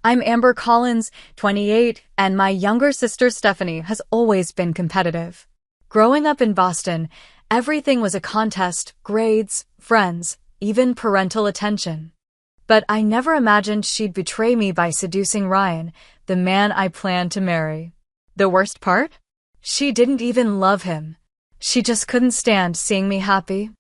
I'm Amber Collins, 28, and my younger sister Stephanie has always been competitive. Growing up in Boston, everything was a contest, grades, friends, even parental attention. But I never imagined she'd betray me by seducing Ryan, the man I planned to marry. The worst part? She didn't even love him. She just couldn't stand seeing me happy.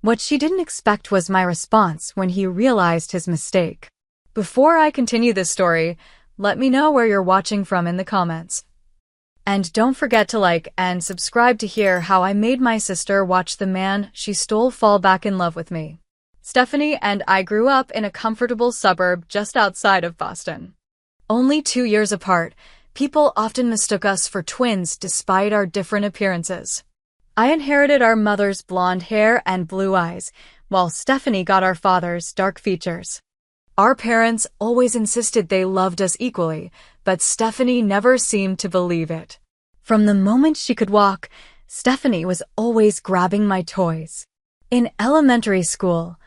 What she didn't expect was my response when he realized his mistake. Before I continue this story, let me know where you're watching from in the comments. And don't forget to like and subscribe to hear how I made my sister watch the man she stole fall back in love with me. Stephanie and I grew up in a comfortable suburb just outside of Boston. Only 2 years apart, people often mistook us for twins despite our different appearances. I inherited our mother's blonde hair and blue eyes, while Stephanie got our father's dark features. Our parents always insisted they loved us equally, but Stephanie never seemed to believe it. From the moment she could walk, Stephanie was always grabbing my toys. In elementary school,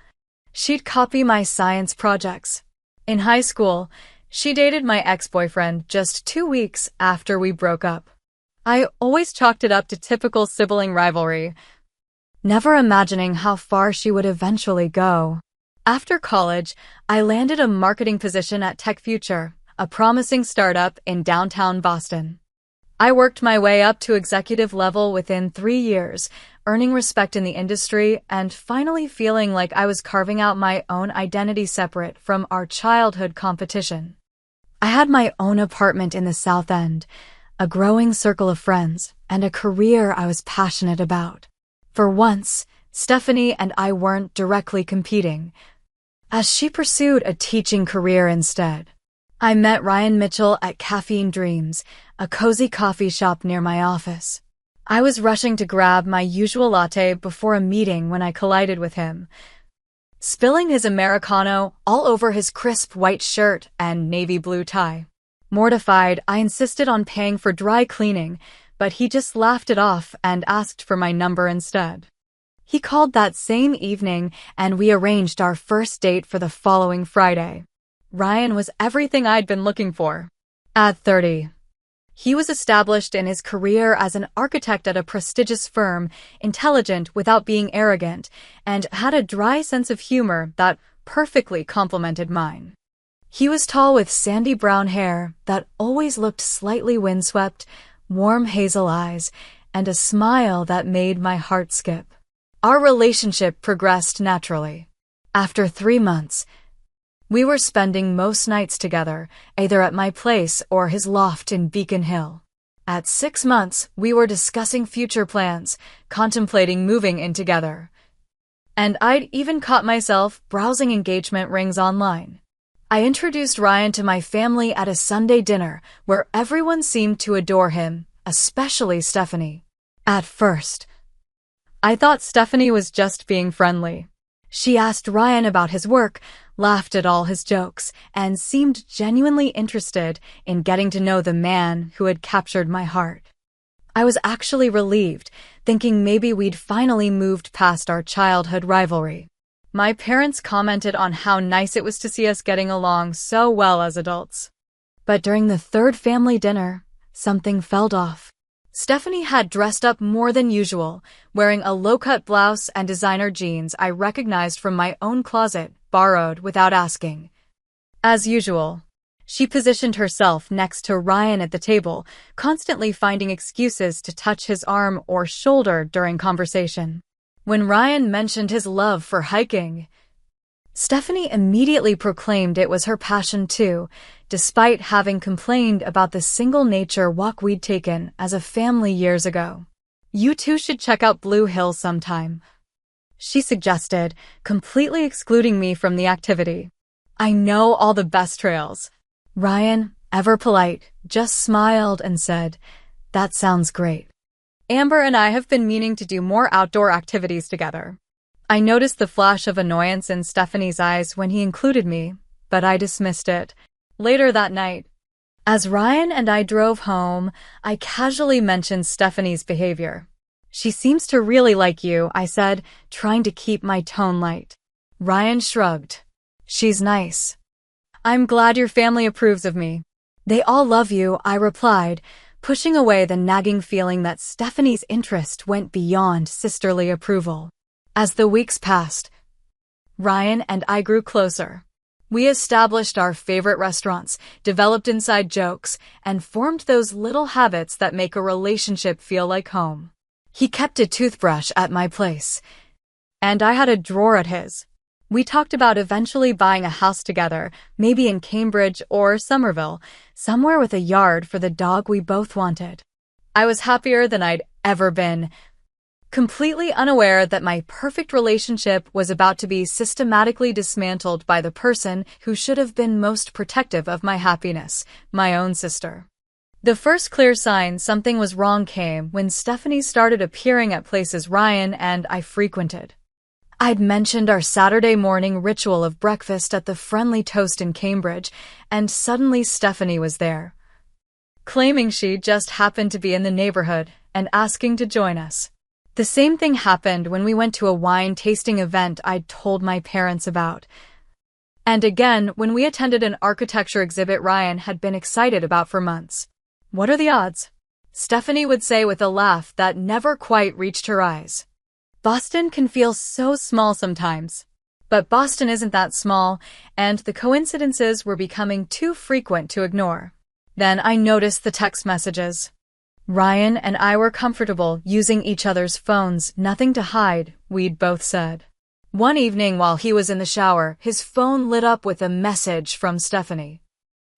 she'd copy my science projects. In high school, she dated my ex-boyfriend just 2 weeks after we broke up. I always chalked it up to typical sibling rivalry, never imagining how far she would eventually go. After college, I landed a marketing position at Tech Future, a promising startup in downtown Boston. I worked my way up to executive level within 3 years, earning respect in the industry and finally feeling like I was carving out my own identity separate from our childhood competition. I had my own apartment in the South End, a growing circle of friends, and a career I was passionate about. For once, Stephanie and I weren't directly competing, as she pursued a teaching career instead. I met Ryan Mitchell at Caffeine Dreams, a cozy coffee shop near my office. I was rushing to grab my usual latte before a meeting when I collided with him, spilling his Americano all over his crisp white shirt and navy blue tie. Mortified, I insisted on paying for dry cleaning, but he just laughed it off and asked for my number instead. He called that same evening, and we arranged our first date for the following Friday. Ryan was everything I'd been looking for. At 30, he was established in his career as an architect at a prestigious firm, intelligent without being arrogant, and had a dry sense of humor that perfectly complemented mine. He was tall with sandy brown hair that always looked slightly windswept, warm hazel eyes, and a smile that made my heart skip. Our relationship progressed naturally. After 3 months, we were spending most nights together, either at my place or his loft in Beacon Hill. At 6 months, we were discussing future plans, contemplating moving in together. And I'd even caught myself browsing engagement rings online. I introduced Ryan to my family at a Sunday dinner where everyone seemed to adore him, especially Stephanie. At first, I thought Stephanie was just being friendly. She asked Ryan about his work, laughed at all his jokes, and seemed genuinely interested in getting to know the man who had captured my heart. I was actually relieved, thinking maybe we'd finally moved past our childhood rivalry. My parents commented on how nice it was to see us getting along so well as adults. But during the third family dinner, something fell off. Stephanie had dressed up more than usual, wearing a low-cut blouse and designer jeans I recognized from my own closet, borrowed without asking. As usual, she positioned herself next to Ryan at the table, constantly finding excuses to touch his arm or shoulder during conversation. When Ryan mentioned his love for hiking, Stephanie immediately proclaimed it was her passion too, despite having complained about the single-nature walk we'd taken as a family years ago. "You two should check out Blue Hill sometime," she suggested, completely excluding me from the activity. "I know all the best trails." Ryan, ever polite, just smiled and said, "That sounds great. Amber and I have been meaning to do more outdoor activities together." I noticed the flash of annoyance in Stephanie's eyes when he included me, but I dismissed it. Later that night, as Ryan and I drove home, I casually mentioned Stephanie's behavior. "She seems to really like you," I said, trying to keep my tone light. Ryan shrugged. "She's nice." I'm glad your family approves of me. They all love you, I replied, pushing away the nagging feeling that Stephanie's interest went beyond sisterly approval. As the weeks passed, Ryan and I grew closer. We established our favorite restaurants, developed inside jokes, and formed those little habits that make a relationship feel like home. He kept a toothbrush at my place, and I had a drawer at his. We talked about eventually buying a house together, maybe in Cambridge or Somerville, somewhere with a yard for the dog we both wanted. I was happier than I'd ever been, completely unaware that my perfect relationship was about to be systematically dismantled by the person who should have been most protective of my happiness, my own sister. The first clear sign something was wrong came when Stephanie started appearing at places Ryan and I frequented. I'd mentioned our Saturday morning ritual of breakfast at the Friendly Toast in Cambridge, and suddenly Stephanie was there, claiming she just happened to be in the neighborhood and asking to join us. The same thing happened when we went to a wine tasting event I'd told my parents about. And again, when we attended an architecture exhibit Ryan had been excited about for months. What are the odds? Stephanie would say with a laugh that never quite reached her eyes. Boston can feel so small sometimes. But Boston isn't that small, and the coincidences were becoming too frequent to ignore. Then I noticed the text messages. Ryan and I were comfortable using each other's phones, nothing to hide, we'd both said. One evening while he was in the shower, his phone lit up with a message from Stephanie.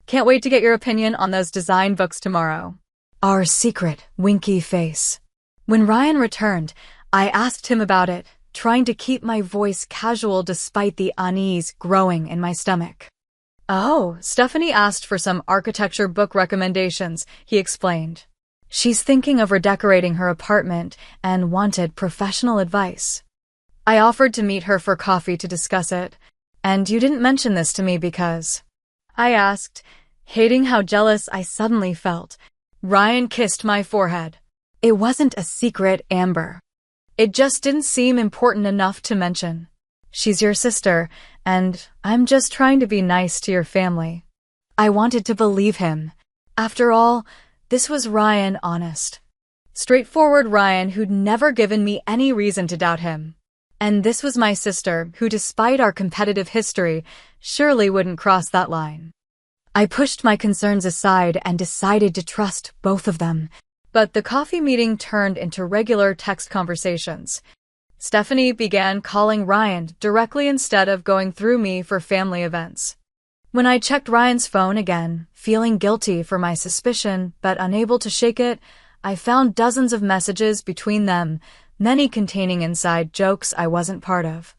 Can't wait to get your opinion on those design books tomorrow. Our secret, winky face. When Ryan returned, I asked him about it, trying to keep my voice casual despite the unease growing in my stomach. Oh, Stephanie asked for some architecture book recommendations, he explained. She's thinking of redecorating her apartment and wanted professional advice. I offered to meet her for coffee to discuss it, and you didn't mention this to me because... I asked, hating how jealous I suddenly felt. Ryan kissed my forehead. It wasn't a secret, Amber. It just didn't seem important enough to mention. She's your sister, and I'm just trying to be nice to your family. I wanted to believe him. After all, this was Ryan honest. Straightforward Ryan who'd never given me any reason to doubt him. And this was my sister who, despite our competitive history, surely wouldn't cross that line. I pushed my concerns aside and decided to trust both of them. But the coffee meeting turned into regular text conversations. Stephanie began calling Ryan directly instead of going through me for family events. When I checked Ryan's phone again, feeling guilty for my suspicion but unable to shake it, I found dozens of messages between them, many containing inside jokes I wasn't part of.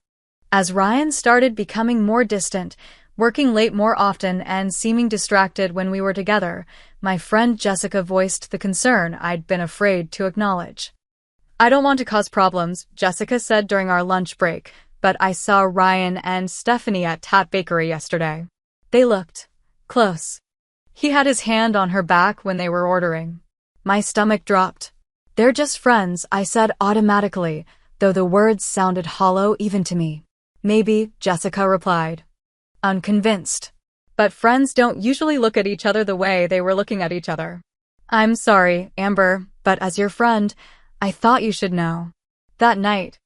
As Ryan started becoming more distant, working late more often and seeming distracted when we were together, my friend Jessica voiced the concern I'd been afraid to acknowledge. I don't want to cause problems, Jessica said during our lunch break, but I saw Ryan and Stephanie at Tat Bakery yesterday. They looked close. He had his hand on her back when they were ordering. My stomach dropped. They're just friends, I said automatically, though the words sounded hollow even to me. Maybe, Jessica replied. Unconvinced. But friends don't usually look at each other the way they were looking at each other. I'm sorry, Amber, but as your friend, I thought you should know. That night,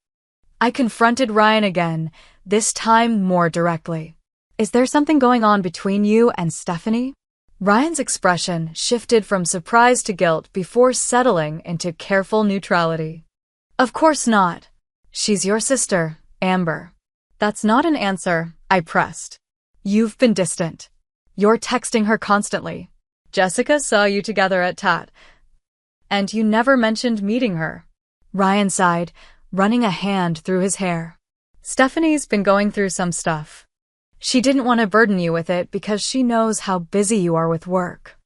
I confronted Ryan again, this time more directly. Is there something going on between you and Stephanie? Ryan's expression shifted from surprise to guilt before settling into careful neutrality. Of course not. She's your sister, Amber. That's not an answer, I pressed. You've been distant. You're texting her constantly. Jessica saw you together at Tat. And you never mentioned meeting her. Ryan sighed, running a hand through his hair. Stephanie's been going through some stuff. She didn't want to burden you with it because she knows how busy you are with work.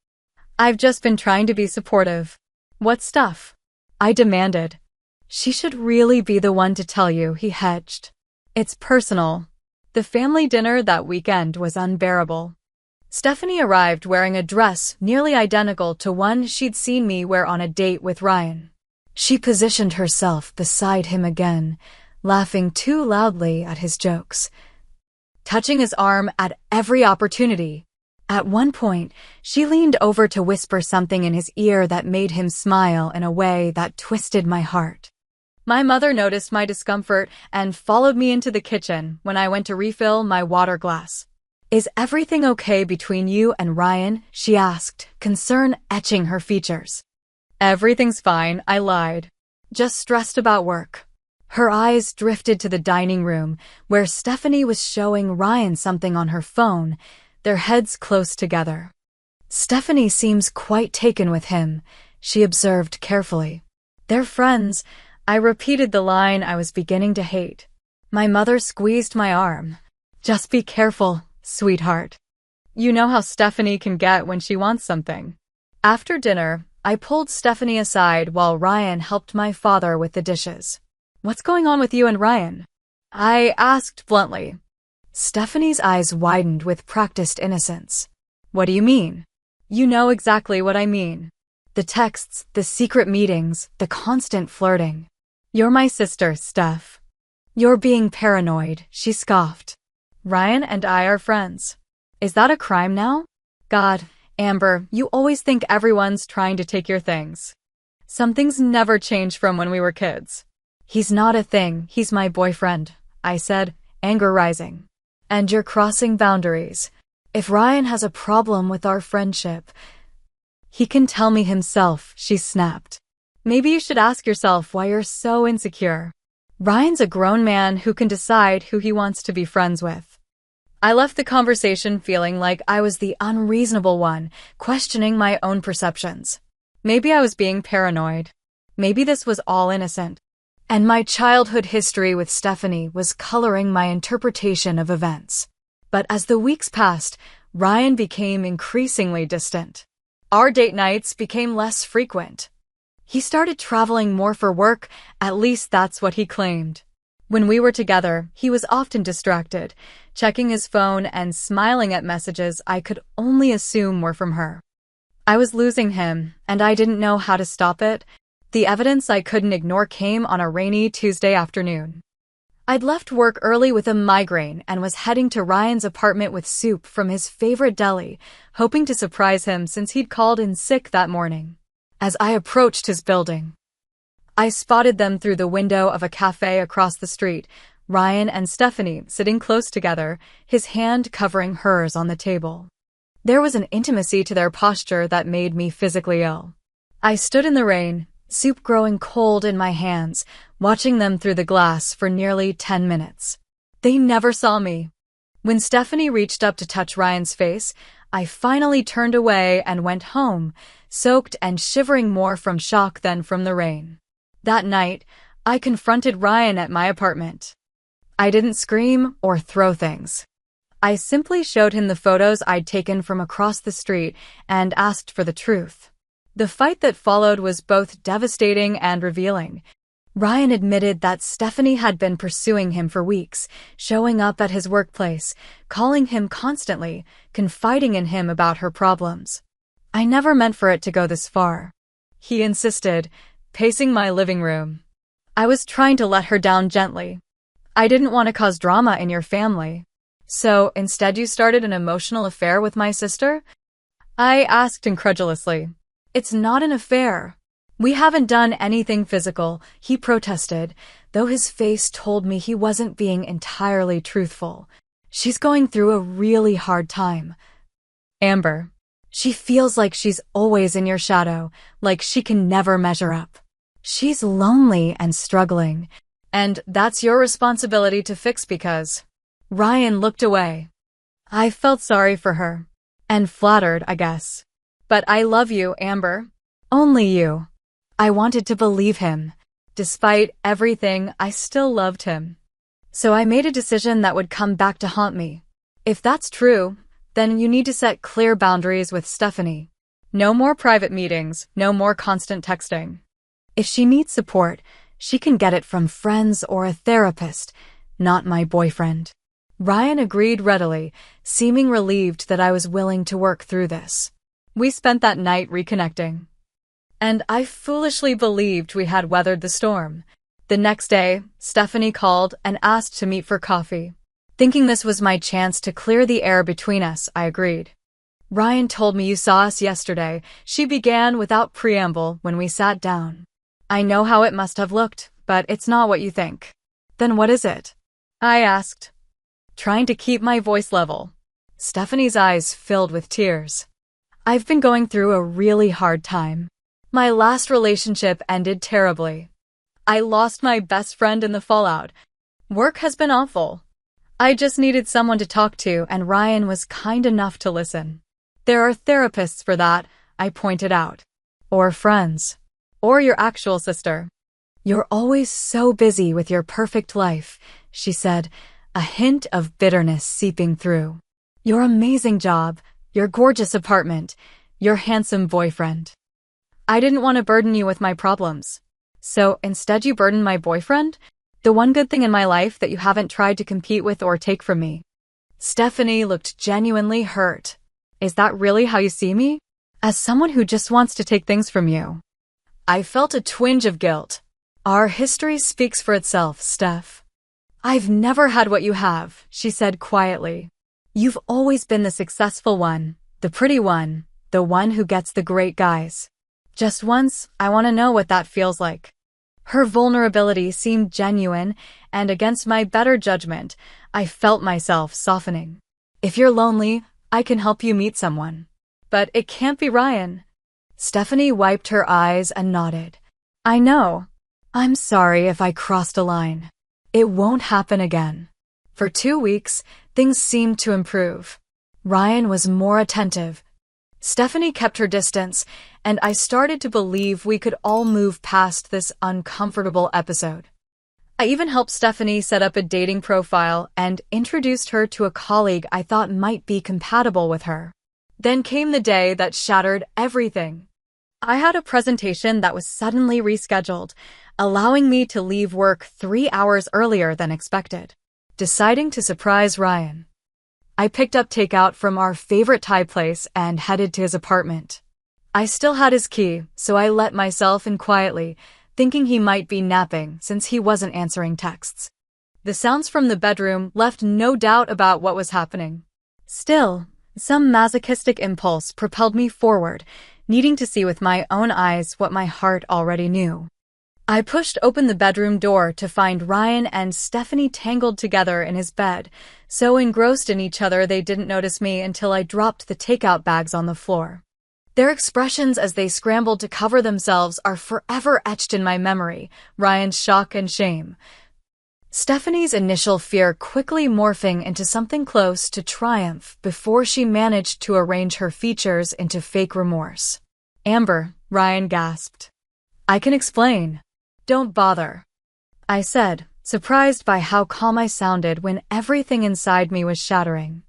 I've just been trying to be supportive. What stuff? I demanded. She should really be the one to tell you, he hedged. It's personal. The family dinner that weekend was unbearable. Stephanie arrived wearing a dress nearly identical to one she'd seen me wear on a date with Ryan. She positioned herself beside him again, laughing too loudly at his jokes. touching his arm at every opportunity. At one point, she leaned over to whisper something in his ear that made him smile in a way that twisted my heart. My mother noticed my discomfort and followed me into the kitchen when I went to refill my water glass. "Is everything okay between you and Ryan?" she asked, concern etching her features. "Everything's fine," I lied. "Just stressed about work." Her eyes drifted to the dining room, where Stephanie was showing Ryan something on her phone, their heads close together. "Stephanie seems quite taken with him," she observed carefully. "They're friends." I repeated the line I was beginning to hate. My mother squeezed my arm. "Just be careful, sweetheart. You know how Stephanie can get when she wants something." After dinner, I pulled Stephanie aside while Ryan helped my father with the dishes. "What's going on with you and Ryan?" I asked bluntly. Stephanie's eyes widened with practiced innocence. "What do you mean?" "You know exactly what I mean. The texts, the secret meetings, the constant flirting." "You're my sister, Steph." "You're being paranoid," she scoffed. "Ryan and I are friends." "Is that a crime now?" "God, Amber, you always think everyone's trying to take your things. Some things never change from when we were kids." "He's not a thing, he's my boyfriend," I said, anger rising. "And you're crossing boundaries. If Ryan has a problem with our friendship, he can tell me himself," she snapped. "Maybe you should ask yourself why you're so insecure. Ryan's a grown man who can decide who he wants to be friends with." I left the conversation feeling like I was the unreasonable one, questioning my own perceptions. Maybe I was being paranoid. Maybe this was all innocent. And my childhood history with Stephanie was coloring my interpretation of events. But as the weeks passed, Ryan became increasingly distant. Our date nights became less frequent. He started traveling more for work, at least that's what he claimed. When we were together, he was often distracted, checking his phone and smiling at messages I could only assume were from her. I was losing him, and I didn't know how to stop it. The evidence I couldn't ignore came on a rainy Tuesday afternoon. I'd left work early with a migraine and was heading to Ryan's apartment with soup from his favorite deli, hoping to surprise him since he'd called in sick that morning. As I approached his building, I spotted them through the window of a cafe across the street, Ryan and Stephanie sitting close together, his hand covering hers on the table. There was an intimacy to their posture that made me physically ill. I stood in the rain, soup growing cold in my hands, watching them through the glass for nearly 10 minutes. They never saw me. When Stephanie reached up to touch Ryan's face, I finally turned away and went home, soaked and shivering more from shock than from the rain. That night, I confronted Ryan at my apartment. I didn't scream or throw things. I simply showed him the photos I'd taken from across the street and asked for the truth. The fight that followed was both devastating and revealing. Ryan admitted that Stephanie had been pursuing him for weeks, showing up at his workplace, calling him constantly, confiding in him about her problems. "I never meant for it to go this far," he insisted, pacing my living room. "I was trying to let her down gently. I didn't want to cause drama in your family." "So, instead you started an emotional affair with my sister?" I asked incredulously. "It's not an affair. We haven't done anything physical," he protested, though his face told me he wasn't being entirely truthful. "She's going through a really hard time, Amber. She feels like she's always in your shadow, like she can never measure up. She's lonely and struggling, and that's your responsibility to fix because..." Ryan looked away. I felt sorry for her. And flattered, I guess. "But I love you, Amber. Only you." I wanted to believe him. Despite everything, I still loved him. So I made a decision that would come back to haunt me. If that's true, then you need to set clear boundaries with Stephanie. No more private meetings, no more constant texting. If she needs support, she can get it from friends or a therapist, not my boyfriend. Ryan agreed readily, seeming relieved that I was willing to work through this. We spent that night reconnecting. And I foolishly believed we had weathered the storm. The next day, Stephanie called and asked to meet for coffee. Thinking this was my chance to clear the air between us, I agreed. Ryan told me you saw us yesterday, she began without preamble when we sat down. I know how it must have looked, but it's not what you think. Then what is it? I asked, trying to keep my voice level. Stephanie's eyes filled with tears. I've been going through a really hard time. My last relationship ended terribly. I lost my best friend in the fallout. Work has been awful. I just needed someone to talk to, and Ryan was kind enough to listen. There are therapists for that, I pointed out. Or friends. Or your actual sister. You're always so busy with your perfect life, she said, a hint of bitterness seeping through. Your amazing job, your gorgeous apartment, your handsome boyfriend. I didn't want to burden you with my problems. So instead you burden my boyfriend? The one good thing in my life that you haven't tried to compete with or take from me. Stephanie looked genuinely hurt. Is that really how you see me? As someone who just wants to take things from you? I felt a twinge of guilt. Our history speaks for itself, Steph. I've never had what you have, she said quietly. You've always been the successful one, the pretty one, the one who gets the great guys. Just once, I want to know what that feels like. Her vulnerability seemed genuine, and against my better judgment, I felt myself softening. If you're lonely, I can help you meet someone. But it can't be Ryan. Stephanie wiped her eyes and nodded. I know. I'm sorry if I crossed a line. It won't happen again. For 2 weeks, things seemed to improve. Ryan was more attentive. Stephanie kept her distance, and I started to believe we could all move past this uncomfortable episode. I even helped Stephanie set up a dating profile and introduced her to a colleague I thought might be compatible with her. Then came the day that shattered everything. I had a presentation that was suddenly rescheduled, allowing me to leave work 3 hours earlier than expected. Deciding to surprise Ryan, I picked up takeout from our favorite Thai place and headed to his apartment. I still had his key, so I let myself in quietly, thinking he might be napping since he wasn't answering texts. The sounds from the bedroom left no doubt about what was happening. Still, some masochistic impulse propelled me forward, needing to see with my own eyes what my heart already knew. I pushed open the bedroom door to find Ryan and Stephanie tangled together in his bed, so engrossed in each other they didn't notice me until I dropped the takeout bags on the floor. Their expressions as they scrambled to cover themselves are forever etched in my memory, Ryan's shock and shame. Stephanie's initial fear quickly morphing into something close to triumph before she managed to arrange her features into fake remorse. Amber, Ryan gasped. I can explain. Don't bother, I said, surprised by how calm I sounded when everything inside me was shattering.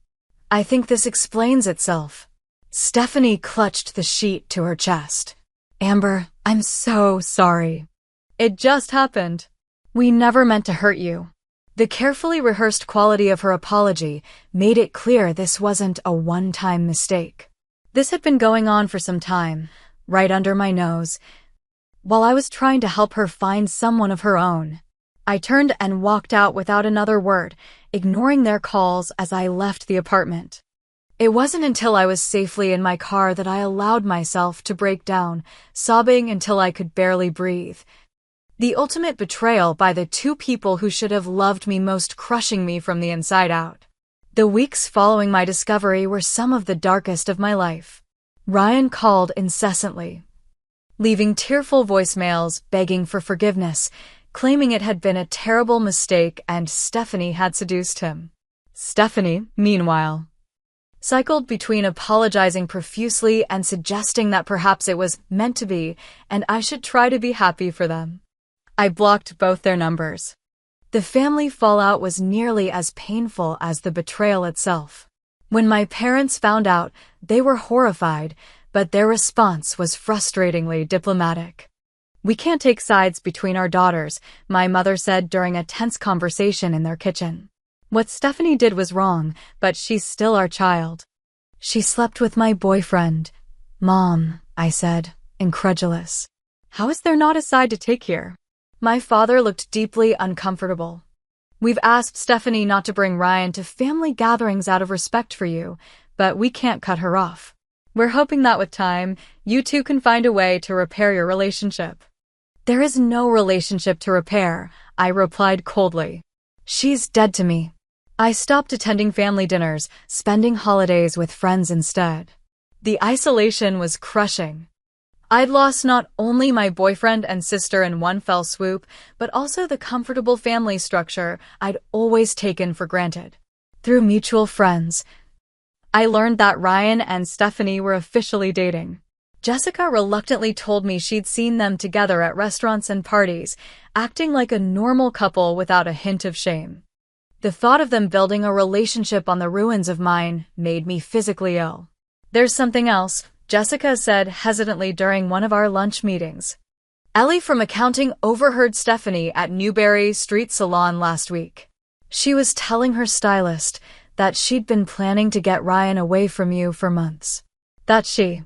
I think this explains itself. Stephanie clutched the sheet to her chest. Amber, I'm so sorry. It just happened. We never meant to hurt you. The carefully rehearsed quality of her apology made it clear this wasn't a one-time mistake. This had been going on for some time, right under my nose, while I was trying to help her find someone of her own. I turned and walked out without another word, ignoring their calls as I left the apartment. It wasn't until I was safely in my car that I allowed myself to break down, sobbing until I could barely breathe. The ultimate betrayal by the two people who should have loved me most, crushing me from the inside out. The weeks following my discovery were some of the darkest of my life. Ryan called incessantly, leaving tearful voicemails begging for forgiveness, claiming it had been a terrible mistake and Stephanie had seduced him. Stephanie, meanwhile, cycled between apologizing profusely and suggesting that perhaps it was meant to be and I should try to be happy for them. I blocked both their numbers. The family fallout was nearly as painful as the betrayal itself. When my parents found out, they were horrified, but their response was frustratingly diplomatic. We can't take sides between our daughters, my mother said during a tense conversation in their kitchen. What Stephanie did was wrong, but she's still our child. She slept with my boyfriend. Mom, I said, incredulous. How is there not a side to take here? My father looked deeply uncomfortable. We've asked Stephanie not to bring Ryan to family gatherings out of respect for you, but we can't cut her off. We're hoping that with time, you two can find a way to repair your relationship." "There is no relationship to repair," I replied coldly. "She's dead to me." I stopped attending family dinners, spending holidays with friends instead. The isolation was crushing. I'd lost not only my boyfriend and sister in one fell swoop, but also the comfortable family structure I'd always taken for granted. Through mutual friends, I learned that Ryan and Stephanie were officially dating. Jessica reluctantly told me she'd seen them together at restaurants and parties, acting like a normal couple without a hint of shame. The thought of them building a relationship on the ruins of mine made me physically ill. "There's something else," Jessica said hesitantly during one of our lunch meetings. "Ellie from accounting overheard Stephanie at Newberry Street Salon last week. She was telling her stylist that she'd been planning to get Ryan away from you for months. That she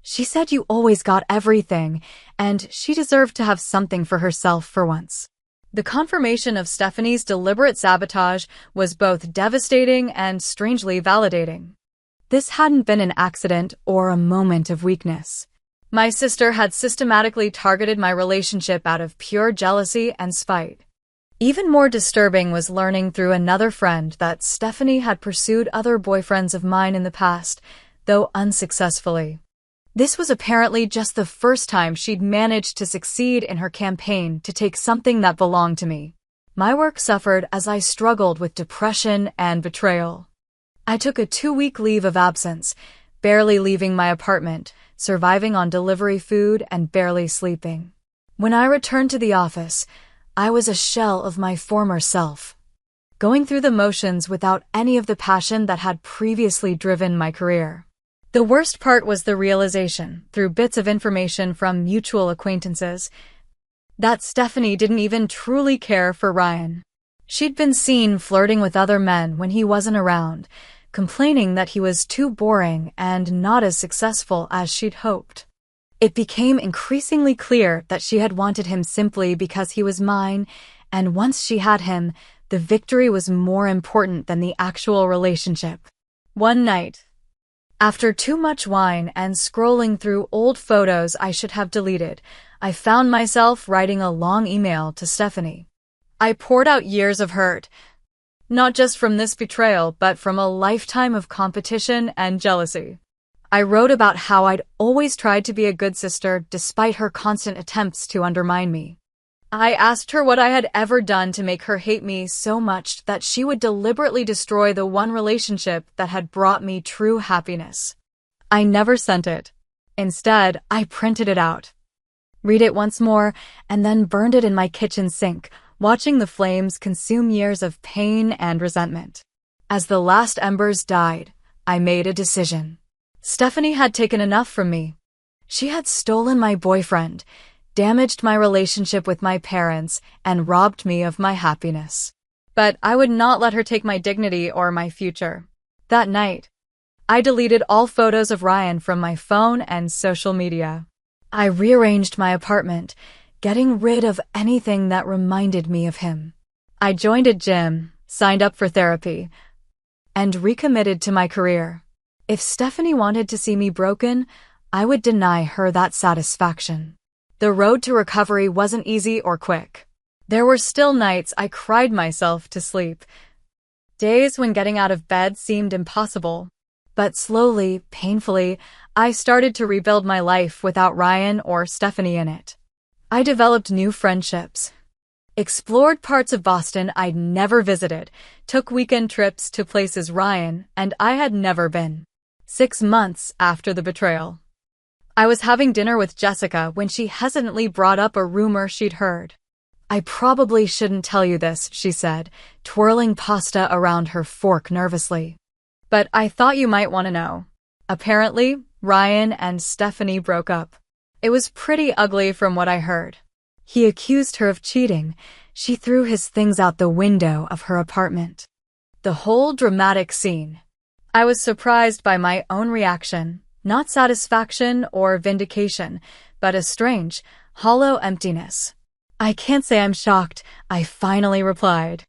said you always got everything, and she deserved to have something for herself for once." The confirmation of Stephanie's deliberate sabotage was both devastating and strangely validating. This hadn't been an accident or a moment of weakness. My sister had systematically targeted my relationship out of pure jealousy and spite. Even more disturbing was learning through another friend that Stephanie had pursued other boyfriends of mine in the past, though unsuccessfully. This was apparently just the first time she'd managed to succeed in her campaign to take something that belonged to me. My work suffered as I struggled with depression and betrayal. I took a 2-week leave of absence, barely leaving my apartment, surviving on delivery food and barely sleeping. When I returned to the office, I was a shell of my former self, going through the motions without any of the passion that had previously driven my career. The worst part was the realization, through bits of information from mutual acquaintances, that Stephanie didn't even truly care for Ryan. She'd been seen flirting with other men when he wasn't around, complaining that he was too boring and not as successful as she'd hoped. It became increasingly clear that she had wanted him simply because he was mine, and once she had him, the victory was more important than the actual relationship. One night, after too much wine and scrolling through old photos I should have deleted, I found myself writing a long email to Stephanie. I poured out years of hurt, not just from this betrayal, but from a lifetime of competition and jealousy. I wrote about how I'd always tried to be a good sister despite her constant attempts to undermine me. I asked her what I had ever done to make her hate me so much that she would deliberately destroy the one relationship that had brought me true happiness. I never sent it. Instead, I printed it out, read it once more, and then burned it in my kitchen sink, watching the flames consume years of pain and resentment. As the last embers died, I made a decision. Stephanie had taken enough from me. She had stolen my boyfriend, damaged my relationship with my parents, and robbed me of my happiness. But I would not let her take my dignity or my future. That night, I deleted all photos of Ryan from my phone and social media. I rearranged my apartment, getting rid of anything that reminded me of him. I joined a gym, signed up for therapy, and recommitted to my career. If Stephanie wanted to see me broken, I would deny her that satisfaction. The road to recovery wasn't easy or quick. There were still nights I cried myself to sleep, days when getting out of bed seemed impossible. But slowly, painfully, I started to rebuild my life without Ryan or Stephanie in it. I developed new friendships, explored parts of Boston I'd never visited, took weekend trips to places Ryan and I had never been. 6 months after the betrayal, I was having dinner with Jessica when she hesitantly brought up a rumor she'd heard. "I probably shouldn't tell you this," she said, twirling pasta around her fork nervously. "But I thought you might want to know. Apparently, Ryan and Stephanie broke up. It was pretty ugly from what I heard. He accused her of cheating. She threw his things out the window of her apartment." The whole dramatic scene. I was surprised by my own reaction, not satisfaction or vindication, but a strange, hollow emptiness. "I can't say I'm shocked," I finally replied.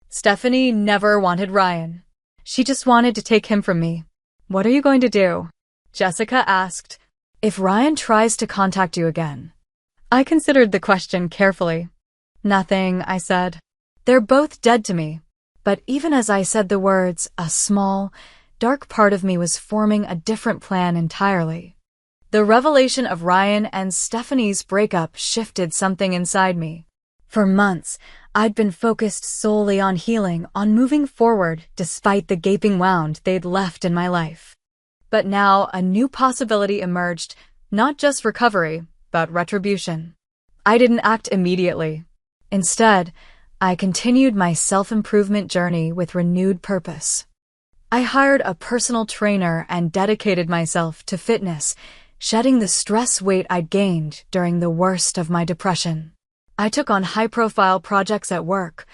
Stephanie never wanted Ryan. She just wanted to take him from me. What are you going to do? Jessica asked. If Ryan tries to contact you again. I considered the question carefully. Nothing, I said. They're both dead to me. But even as I said the words, a small, dark part of me was forming a different plan entirely. The revelation of Ryan and Stephanie's breakup shifted something inside me. For months, I'd been focused solely on healing, on moving forward despite the gaping wound they'd left in my life. But now a new possibility emerged, not just recovery, but retribution. I didn't act immediately. Instead, I continued my self-improvement journey with renewed purpose. I hired a personal trainer and dedicated myself to fitness, shedding the stress weight I'd gained during the worst of my depression. I took on high-profile projects at work,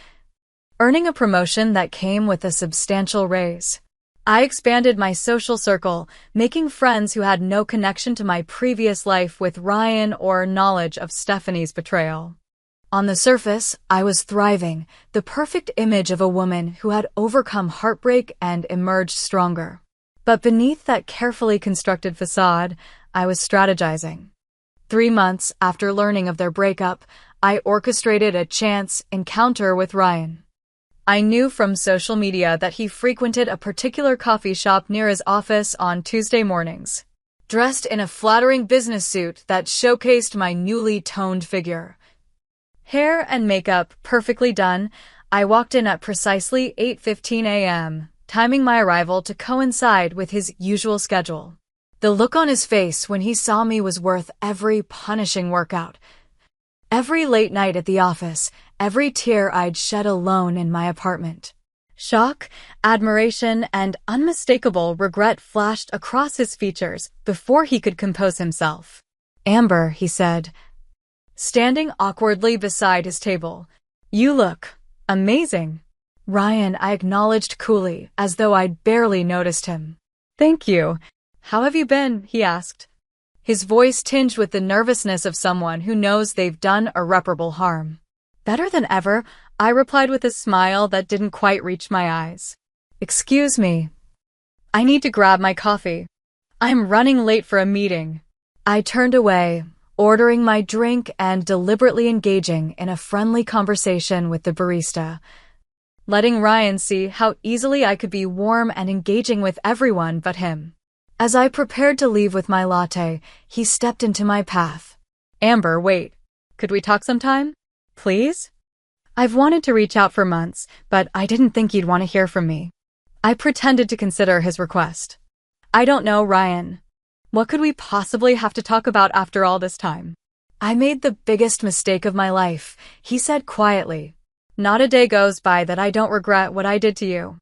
earning a promotion that came with a substantial raise. I expanded my social circle, making friends who had no connection to my previous life with Ryan or knowledge of Stephanie's betrayal. On the surface, I was thriving, the perfect image of a woman who had overcome heartbreak and emerged stronger. But beneath that carefully constructed facade, I was strategizing. 3 months after learning of their breakup, I orchestrated a chance encounter with Ryan. I knew from social media that he frequented a particular coffee shop near his office on Tuesday mornings. Dressed in a flattering business suit that showcased my newly toned figure. Hair and makeup perfectly done, I walked in at precisely 8:15 a.m., timing my arrival to coincide with his usual schedule. The look on his face when he saw me was worth every punishing workout. Every late night at the office, every tear I'd shed alone in my apartment. Shock, admiration, and unmistakable regret flashed across his features before he could compose himself. Amber, he said, standing awkwardly beside his table. You look amazing. Ryan, I acknowledged coolly, as though I'd barely noticed him. Thank you. How have you been? He asked. His voice tinged with the nervousness of someone who knows they've done irreparable harm. Better than ever, I replied with a smile that didn't quite reach my eyes. Excuse me. I need to grab my coffee. I'm running late for a meeting. I turned away, ordering my drink and deliberately engaging in a friendly conversation with the barista, letting Ryan see how easily I could be warm and engaging with everyone but him. As I prepared to leave with my latte, he stepped into my path. Amber, wait. Could we talk sometime? Please? I've wanted to reach out for months, but I didn't think you'd want to hear from me. I pretended to consider his request. I don't know, Ryan. What could we possibly have to talk about after all this time? I made the biggest mistake of my life, he said quietly. Not a day goes by that I don't regret what I did to you.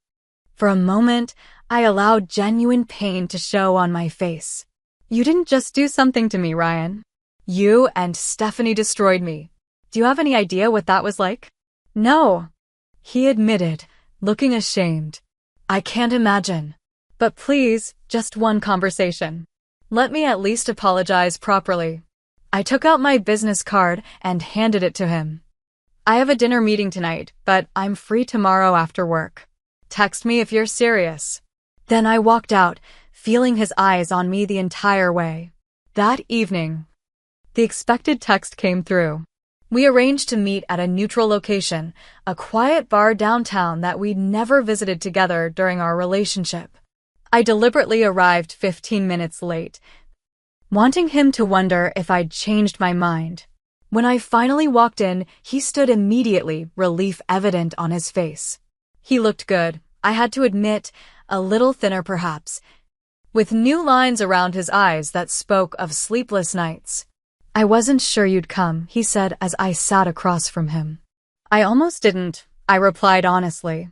For a moment, I allowed genuine pain to show on my face. You didn't just do something to me, Ryan. You and Stephanie destroyed me. Do you have any idea what that was like? No, he admitted, looking ashamed. I can't imagine. But please, just one conversation. Let me at least apologize properly. I took out my business card and handed it to him. I have a dinner meeting tonight, but I'm free tomorrow after work. Text me if you're serious. Then I walked out, feeling his eyes on me the entire way. That evening, the expected text came through. We arranged to meet at a neutral location, a quiet bar downtown that we'd never visited together during our relationship. I deliberately arrived 15 minutes late, wanting him to wonder if I'd changed my mind. When I finally walked in, he stood immediately, relief evident on his face. He looked good, I had to admit, a little thinner perhaps, with new lines around his eyes that spoke of sleepless nights. I wasn't sure you'd come, he said as I sat across from him. I almost didn't, I replied honestly.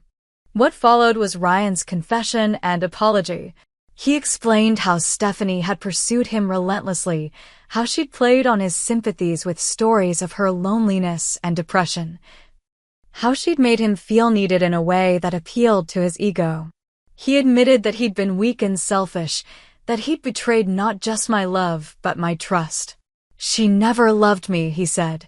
What followed was Ryan's confession and apology. He explained how Stephanie had pursued him relentlessly, how she'd played on his sympathies with stories of her loneliness and depression, how she'd made him feel needed in a way that appealed to his ego. He admitted that he'd been weak and selfish, that he'd betrayed not just my love, but my trust. She never loved me, he said,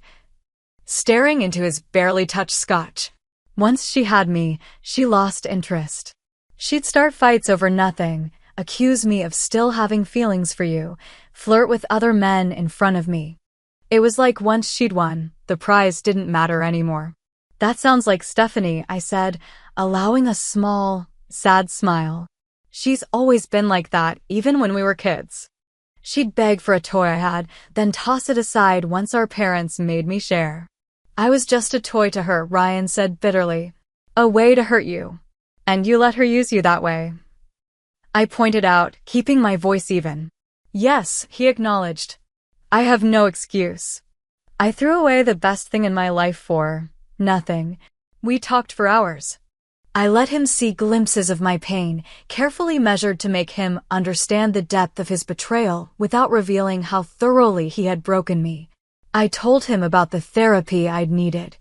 staring into his barely touched scotch. Once she had me, she lost interest. She'd start fights over nothing, accuse me of still having feelings for you, flirt with other men in front of me. It was like once she'd won, the prize didn't matter anymore. That sounds like Stephanie, I said, allowing a small, sad smile. She's always been like that, even when we were kids. She'd beg for a toy I had, then toss it aside once our parents made me share. I was just a toy to her, Ryan said bitterly. A way to hurt you. And you let her use you that way. I pointed out, keeping my voice even. Yes, he acknowledged. I have no excuse. I threw away the best thing in my life for nothing. We talked for hours. I let him see glimpses of my pain, carefully measured to make him understand the depth of his betrayal without revealing how thoroughly he had broken me. I told him about the therapy I'd needed.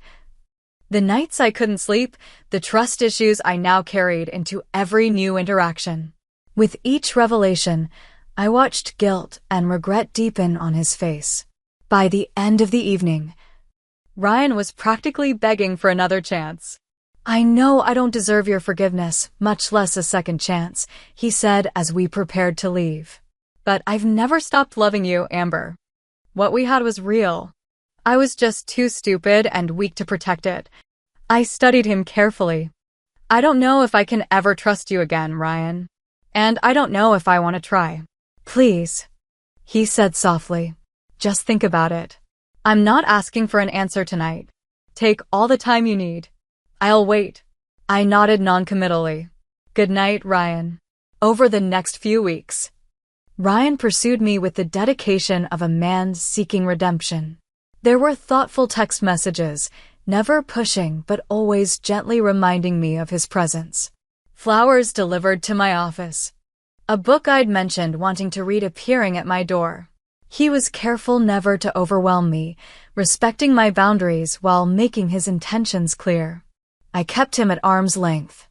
The nights I couldn't sleep, the trust issues I now carried into every new interaction. With each revelation, I watched guilt and regret deepen on his face. By the end of the evening, Ryan was practically begging for another chance. I know I don't deserve your forgiveness, much less a second chance, he said as we prepared to leave. But I've never stopped loving you, Amber. What we had was real. I was just too stupid and weak to protect it. I studied him carefully. I don't know if I can ever trust you again, Ryan. And I don't know if I want to try. Please, he said softly. Just think about it. I'm not asking for an answer tonight. Take all the time you need. I'll wait. I nodded noncommittally. Good night, Ryan. Over the next few weeks, Ryan pursued me with the dedication of a man seeking redemption. There were thoughtful text messages, never pushing but always gently reminding me of his presence. Flowers delivered to my office. A book I'd mentioned wanting to read appearing at my door. He was careful never to overwhelm me, respecting my boundaries while making his intentions clear. I kept him at arm's length,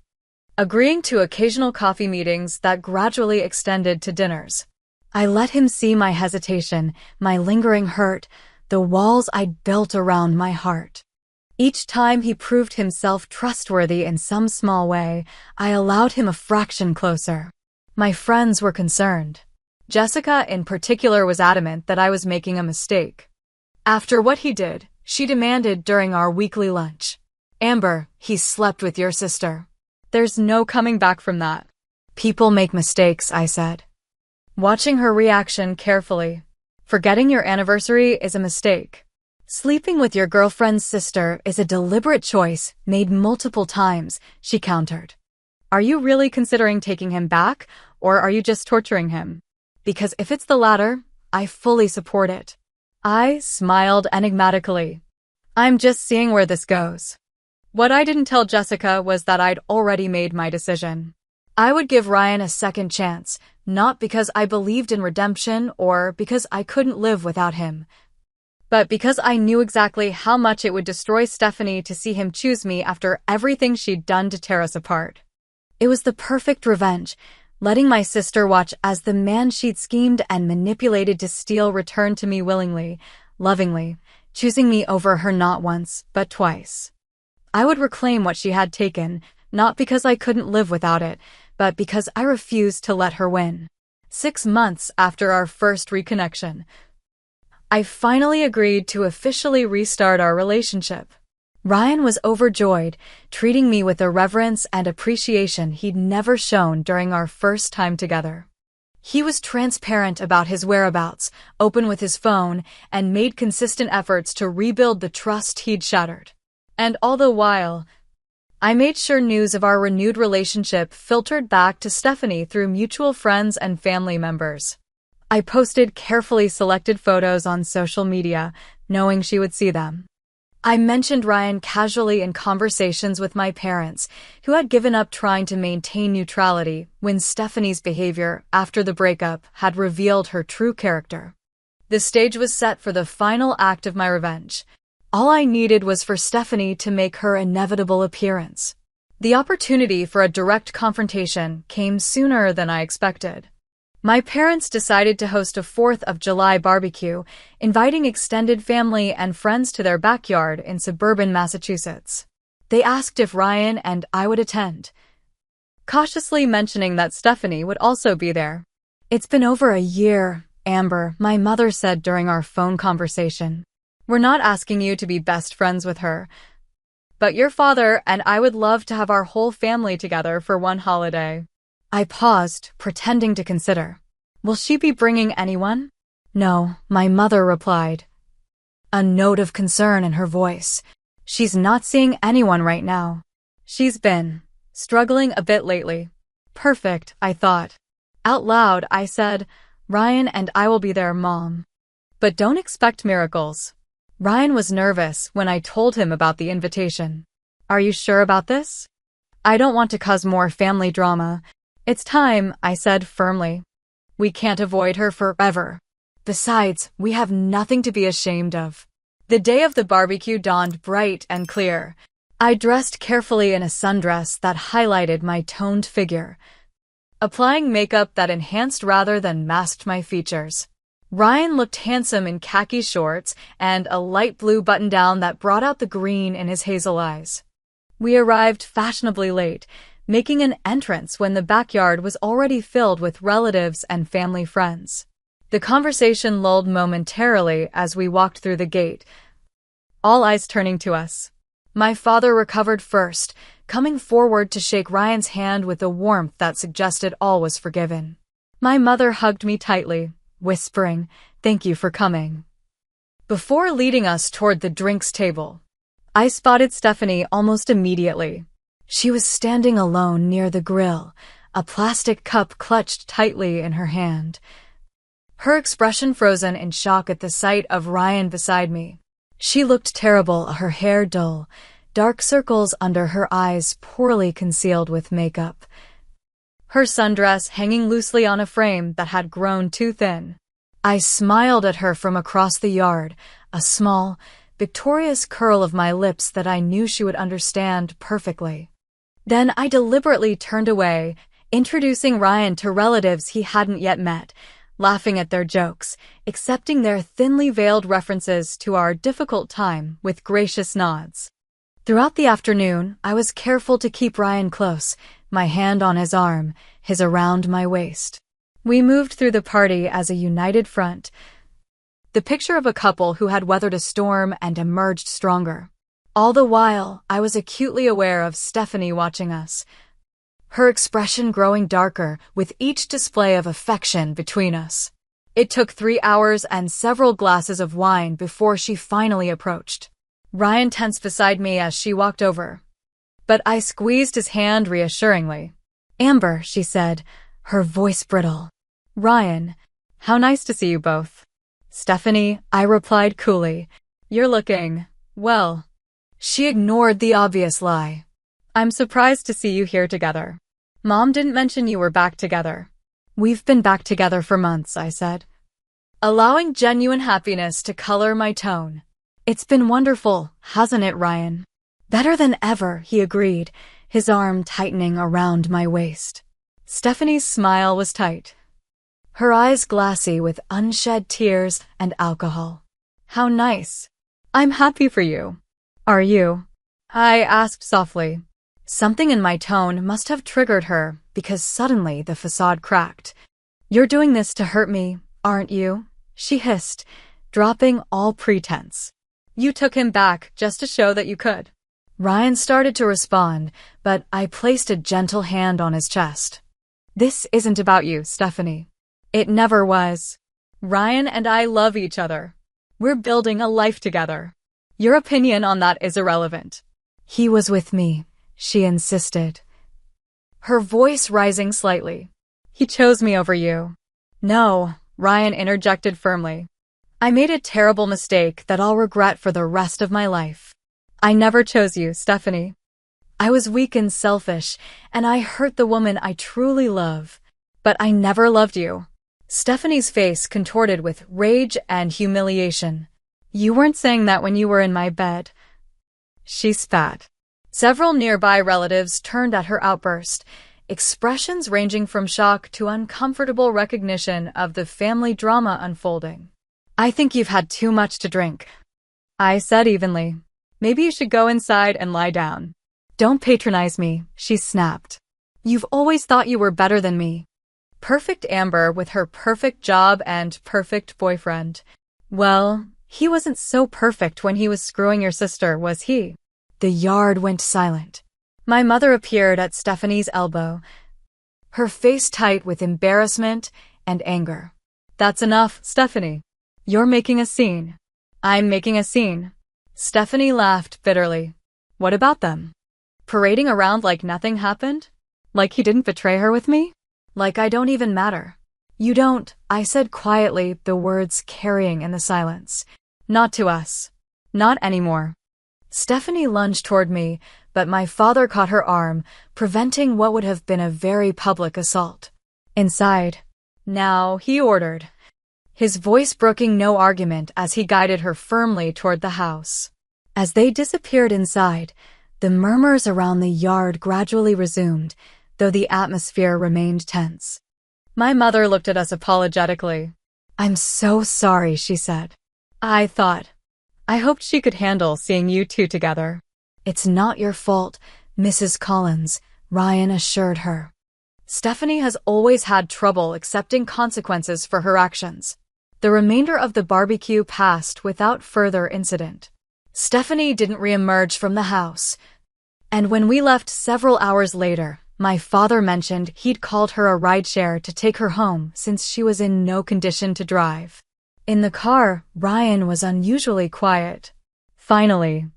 agreeing to occasional coffee meetings that gradually extended to dinners. I let him see my hesitation, my lingering hurt, the walls I'd built around my heart. Each time he proved himself trustworthy in some small way, I allowed him a fraction closer. My friends were concerned. Jessica in particular was adamant that I was making a mistake. After what he did, she demanded during our weekly lunch. Amber, he slept with your sister. There's no coming back from that. People make mistakes, I said, watching her reaction carefully. Forgetting your anniversary is a mistake. Sleeping with your girlfriend's sister is a deliberate choice made multiple times, she countered. Are you really considering taking him back, or are you just torturing him? Because if it's the latter, I fully support it. I smiled enigmatically. I'm just seeing where this goes. What I didn't tell Jessica was that I'd already made my decision. I would give Ryan a second chance, not because I believed in redemption or because I couldn't live without him, but because I knew exactly how much it would destroy Stephanie to see him choose me after everything she'd done to tear us apart. It was the perfect revenge, letting my sister watch as the man she'd schemed and manipulated to steal returned to me willingly, lovingly, choosing me over her not once, but twice. I would reclaim what she had taken, not because I couldn't live without it, but because I refused to let her win. 6 months after our first reconnection, I finally agreed to officially restart our relationship. Ryan was overjoyed, treating me with a reverence and appreciation he'd never shown during our first time together. He was transparent about his whereabouts, open with his phone, and made consistent efforts to rebuild the trust he'd shattered. And all the while, I made sure news of our renewed relationship filtered back to Stephanie through mutual friends and family members. I posted carefully selected photos on social media, knowing she would see them. I mentioned Ryan casually in conversations with my parents, who had given up trying to maintain neutrality when Stephanie's behavior after the breakup had revealed her true character. The stage was set for the final act of my revenge. All I needed was for Stephanie to make her inevitable appearance. The opportunity for a direct confrontation came sooner than I expected. My parents decided to host a 4th of July barbecue, inviting extended family and friends to their backyard in suburban Massachusetts. They asked if Ryan and I would attend, cautiously mentioning that Stephanie would also be there. "It's been over a year, Amber," my mother said during our phone conversation. "We're not asking you to be best friends with her, but your father and I would love to have our whole family together for one holiday." I paused, pretending to consider. "Will she be bringing anyone?" "No," my mother replied, a note of concern in her voice. "She's not seeing anyone right now. She's been struggling a bit lately." Perfect, I thought. Out loud, I said, "Ryan and I will be there, Mom. But don't expect miracles." Ryan was nervous when I told him about the invitation. "Are you sure about this?" "I don't want to cause more family drama. It's time," I said firmly. "We can't avoid her forever. Besides, we have nothing to be ashamed of." The day of the barbecue dawned bright and clear. I dressed carefully in a sundress that highlighted my toned figure, applying makeup that enhanced rather than masked my features. Ryan looked handsome in khaki shorts and a light blue button-down that brought out the green in his hazel eyes. We arrived fashionably late, making an entrance when the backyard was already filled with relatives and family friends. The conversation lulled momentarily as we walked through the gate, all eyes turning to us. My father recovered first, coming forward to shake Ryan's hand with a warmth that suggested all was forgiven. My mother hugged me tightly, whispering, "Thank you for coming." Before leading us toward the drinks table, I spotted Stephanie almost immediately. She was standing alone near the grill, a plastic cup clutched tightly in her hand. Her expression frozen in shock at the sight of Ryan beside me. She looked terrible, her hair dull, dark circles under her eyes poorly concealed with makeup, her sundress hanging loosely on a frame that had grown too thin. I smiled at her from across the yard, a small, victorious curl of my lips that I knew she would understand perfectly. Then I deliberately turned away, introducing Ryan to relatives he hadn't yet met, laughing at their jokes, accepting their thinly veiled references to our difficult time with gracious nods. Throughout the afternoon, I was careful to keep Ryan close, my hand on his arm, his around my waist. We moved through the party as a united front, the picture of a couple who had weathered a storm and emerged stronger. All the while, I was acutely aware of Stephanie watching us, her expression growing darker with each display of affection between us. It took 3 hours and several glasses of wine before she finally approached. Ryan tensed beside me as she walked over, but I squeezed his hand reassuringly. "Amber," she said, her voice brittle. "Ryan, how nice to see you both." "Stephanie," I replied coolly, "you're looking, well." She ignored the obvious lie. "I'm surprised to see you here together. Mom didn't mention you were back together." "We've been back together for months," I said, allowing genuine happiness to color my tone. "It's been wonderful, hasn't it, Ryan?" "Better than ever," he agreed, his arm tightening around my waist. Stephanie's smile was tight, her eyes glassy with unshed tears and alcohol. "How nice. I'm happy for you." "Are you?" I asked softly. Something in my tone must have triggered her because suddenly the facade cracked. "You're doing this to hurt me, aren't you?" she hissed, dropping all pretense. "You took him back just to show that you could." Ryan started to respond, but I placed a gentle hand on his chest. "This isn't about you, Stephanie. It never was. Ryan and I love each other. We're building a life together. Your opinion on that is irrelevant." "He was with me," she insisted, her voice rising slightly. "He chose me over you." "No," Ryan interjected firmly. "I made a terrible mistake that I'll regret for the rest of my life. I never chose you, Stephanie. I was weak and selfish, and I hurt the woman I truly love. But I never loved you." Stephanie's face contorted with rage and humiliation. "You weren't saying that when you were in my bed." She spat. Several nearby relatives turned at her outburst, expressions ranging from shock to uncomfortable recognition of the family drama unfolding. "I think you've had too much to drink," I said evenly. "Maybe you should go inside and lie down." Don't patronize me, she snapped. You've always thought you were better than me. Perfect Amber with her perfect job and perfect boyfriend. Well, he wasn't so perfect when he was screwing your sister, was he? The yard went silent. My mother appeared at Stephanie's elbow, her face tight with embarrassment and anger. That's enough, Stephanie. You're making a scene. I'm making a scene. Stephanie laughed bitterly. What about them? Parading around like nothing happened? Like he didn't betray her with me? Like I don't even matter. You don't, I said quietly, the words carrying in the silence. Not to us. Not anymore. Stephanie lunged toward me, but my father caught her arm, preventing what would have been a very public assault. Inside. Now, he ordered, his voice broking no argument as he guided her firmly toward the house. As they disappeared inside, the murmurs around the yard gradually resumed, though the atmosphere remained tense. My mother looked at us apologetically. I'm so sorry, she said. I hoped she could handle seeing you two together. It's not your fault, Mrs. Collins, Ryan assured her. Stephanie has always had trouble accepting consequences for her actions. The remainder of the barbecue passed without further incident. Stephanie didn't reemerge from the house, and when we left several hours later, my father mentioned he'd called her a rideshare to take her home since she was in no condition to drive. In the car, Ryan was unusually quiet. Finally,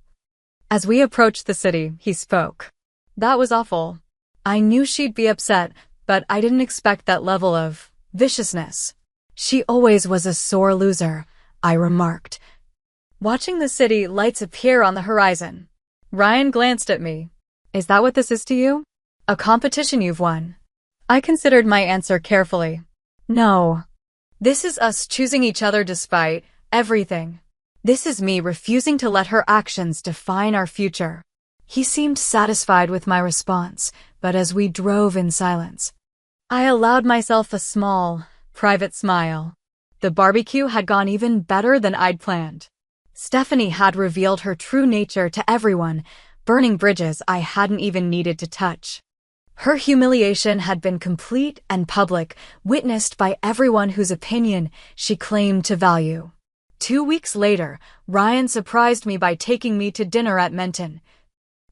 as we approached the city, he spoke. That was awful. I knew she'd be upset, but I didn't expect that level of viciousness. She always was a sore loser, I remarked, watching the city lights appear on the horizon. Ryan glanced at me. Is that what this is to you? A competition you've won? I considered my answer carefully. No. This is us choosing each other despite everything. This is me refusing to let her actions define our future. He seemed satisfied with my response, but as we drove in silence, I allowed myself a small, private smile. The barbecue had gone even better than I'd planned. Stephanie had revealed her true nature to everyone, burning bridges I hadn't even needed to touch. Her humiliation had been complete and public, witnessed by everyone whose opinion she claimed to value. 2 weeks later, Ryan surprised me by taking me to dinner at Menton,